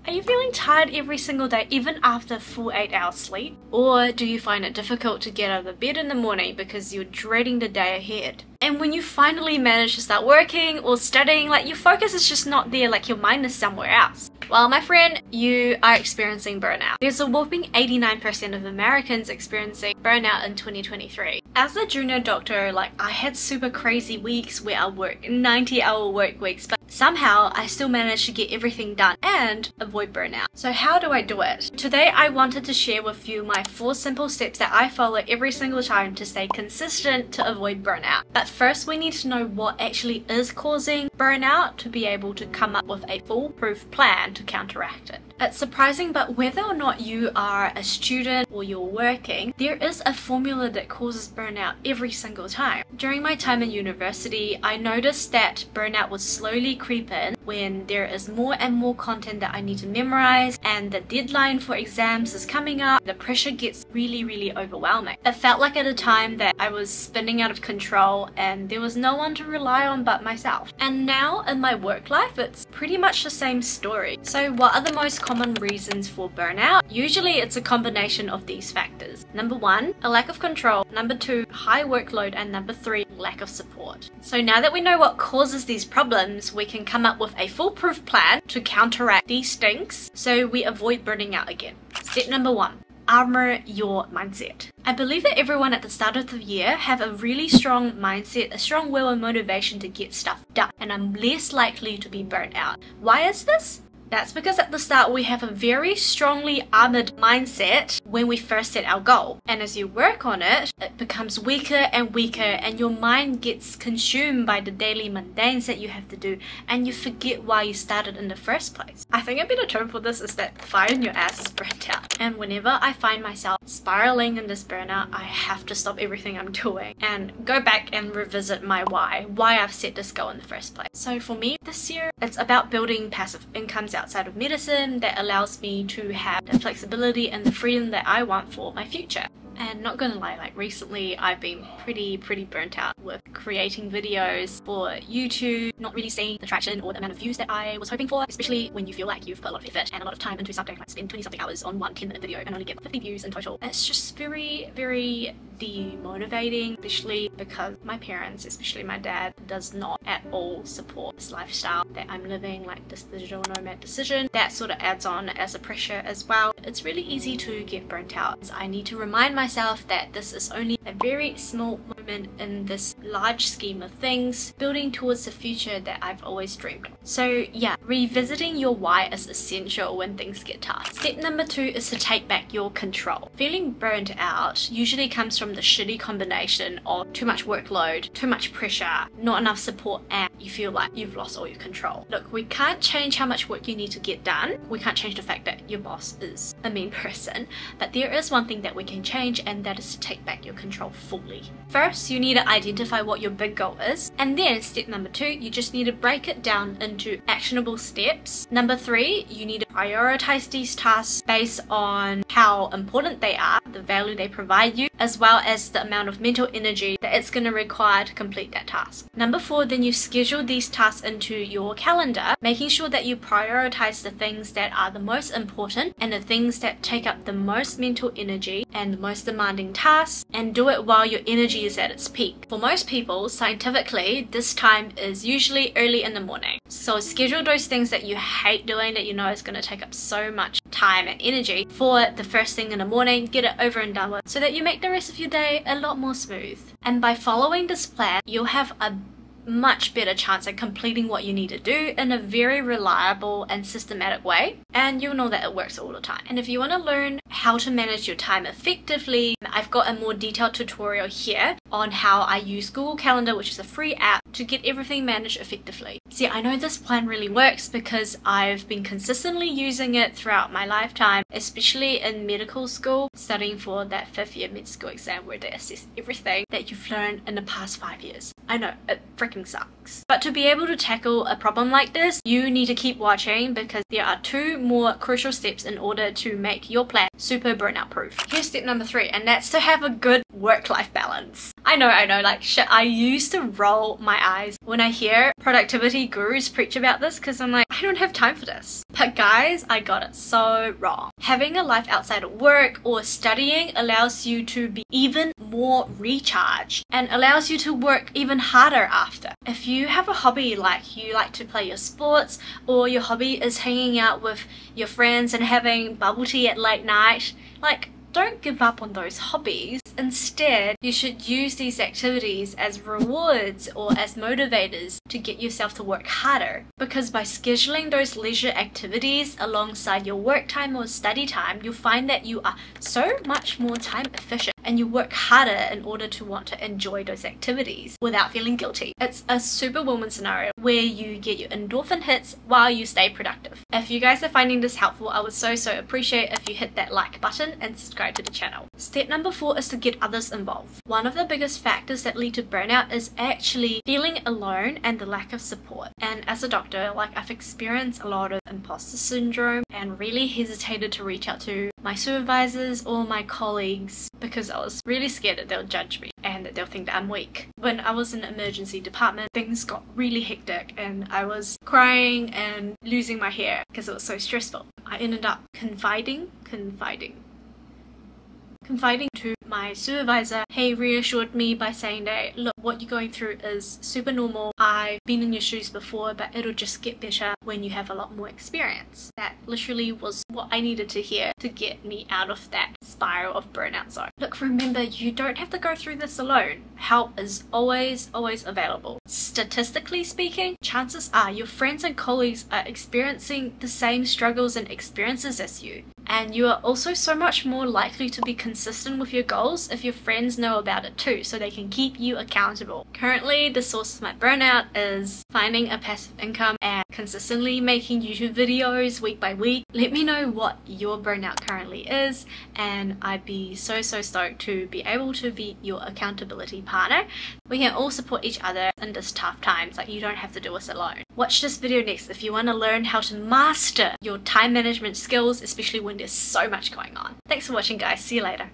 Are you feeling tired every single day, even after a full 8 hours sleep? Or do you find it difficult to get out of bed in the morning because you're dreading the day ahead? And when you finally manage to start working or studying, like your focus is just not there, like your mind is somewhere else. Well, my friend, you are experiencing burnout. There's a whopping 89% of Americans experiencing burnout in 2023. As a junior doctor, like I had super crazy weeks where I work 90-hour work weeks, but somehow I still managed to get everything done and avoid burnout. So how do I do it? Today I wanted to share with you my 4 simple steps that I follow every single time to stay consistent to avoid burnout. But first we need to know what actually is causing burnout to be able to come up with a foolproof plan to counteract it. It's surprising, but whether or not you are a student or you're working, there is a formula that causes burnout every single time. During my time in university, I noticed that burnout would slowly creep in when there is more and more content that I need to memorize and the deadline for exams is coming up. The pressure gets really overwhelming. It felt like at a time that I was spinning out of control and there was no one to rely on but myself. And now in my work life, it's pretty much the same story. So what are the most common reasons for burnout? Usually it's a combination of these factors. Number 1, a lack of control. Number 2, high workload. And number 3, lack of support. So now that we know what causes these problems, we can come up with a foolproof plan to counteract these stinks so we avoid burning out again. Step number 1. Armor your mindset. I believe that everyone at the start of the year have a really strong mindset, a strong will and motivation to get stuff done, and I'm less likely to be burnt out. Why is this? That's because at the start we have a very strongly armored mindset when we first set our goal. And as you work on it, it becomes weaker and weaker and your mind gets consumed by the daily mundanes that you have to do and you forget why you started in the first place. I think a better term for this is that fire in your ass is burnt out. And whenever I find myself spiraling in this burnout, I have to stop everything I'm doing and go back and revisit my why I've set this goal in the first place. So for me this year, it's about building passive incomes outside of medicine that allows me to have the flexibility and the freedom that I want for my future. And not gonna lie, like recently I've been pretty burnt out with creating videos for YouTube, not really seeing the traction or the amount of views that I was hoping for, especially when you feel like you've put a lot of effort and a lot of time into something, like spend 20 something hours on one 10-minute video and only get 50 views in total. It's just very demotivating, especially because my parents, especially my dad, does not at all support this lifestyle that I'm living, like this digital nomad decision. That sort of adds on as a pressure as well. It's really easy to get burnt out. So I need to remind myself that this is only a very small moment in this large scheme of things, building towards the future that I've always dreamed of. So yeah, revisiting your why is essential when things get tough. Step number 2 is to take back your control. Feeling burnt out usually comes from the shitty combination of too much workload, too much pressure, not enough support, and you feel like you've lost all your control. Look, we can't change how much work you need to get done. We can't change the fact that your boss is a mean person, but there is one thing that we can change, and that is to take back your control fully. First, you need to identify what your big goal is, and then step number 2, you just need to break it down into actionable steps. Number 3, you need to prioritize these tasks based on how important they are, the value they provide you, as well as the amount of mental energy that it's going to require to complete that task. Number 4, then you schedule these tasks into your calendar, making sure that you prioritize the things that are the most important and the things that take up the most mental energy and the most demanding tasks, and do it while your energy is at its peak. For most people, scientifically, this time is usually early in the morning. So schedule those things that you hate doing, that you know is going to take up so much time and energy, for the first thing in the morning. Get it over and done with so that you make the rest of your day a lot more smooth. And by following this plan, you'll have a much better chance at completing what you need to do in a very reliable and systematic way, and you'll know that it works all the time. And if you want to learn how to manage your time effectively, I've got a more detailed tutorial here on how I use Google Calendar, which is a free app, to get everything managed effectively. See, I know this plan really works because I've been consistently using it throughout my lifetime, especially in medical school, studying for that 5th year med school exam where they assess everything that you've learned in the past 5 years. I know, it freaking sucks. But to be able to tackle a problem like this, you need to keep watching, because there are 2 more crucial steps in order to make your plan super burnout proof. Here's step number 3, and that's to have a good work-life balance. I know, like shit, I used to roll my eyes when I hear productivity gurus preach about this because I'm like, I don't have time for this. But guys, I got it so wrong. Having a life outside of work or studying allows you to be even more recharged and allows you to work even harder after. If you have a hobby, like you like to play your sports, or your hobby is hanging out with your friends and having bubble tea at late night, like, don't give up on those hobbies. Instead, you should use these activities as rewards or as motivators to get yourself to work harder. Because by scheduling those leisure activities alongside your work time or study time, you'll find that you are so much more time efficient and you work harder in order to want to enjoy those activities without feeling guilty. It's a superwoman scenario where you get your endorphin hits while you stay productive. If you guys are finding this helpful, I would so appreciate if you hit that like button and subscribe to the channel. Step number 4 is to get others involved. One of the biggest factors that lead to burnout is actually feeling alone and the lack of support. And as a doctor, like, I've experienced a lot of imposter syndrome and really hesitated to reach out to my supervisors or my colleagues because I was really scared that they'll judge me and that they'll think that I'm weak. When I was in the emergency department, things got really hectic and I was crying and losing my hair because it was so stressful. I ended up confiding to my supervisor. He reassured me by saying that, look, what you're going through is super normal. I've been in your shoes before, but it'll just get better when you have a lot more experience. That literally was what I needed to hear to get me out of that spiral of burnout zone. Look, remember, you don't have to go through this alone. Help is always available. Statistically speaking, chances are your friends and colleagues are experiencing the same struggles and experiences as you. And you are also so much more likely to be consistent with your goals if your friends know about it too, so they can keep you accountable. Currently, the source of my burnout is finding a passive income and consistently making YouTube videos week by week. Let me know what your burnout currently is, and I'd be so stoked to be able to be your accountability partner. We can all support each other in this tough times. Like, you don't have to do this alone. Watch this video next if you want to learn how to master your time management skills, especially when there's so much going on. Thanks for watching, guys. See you later.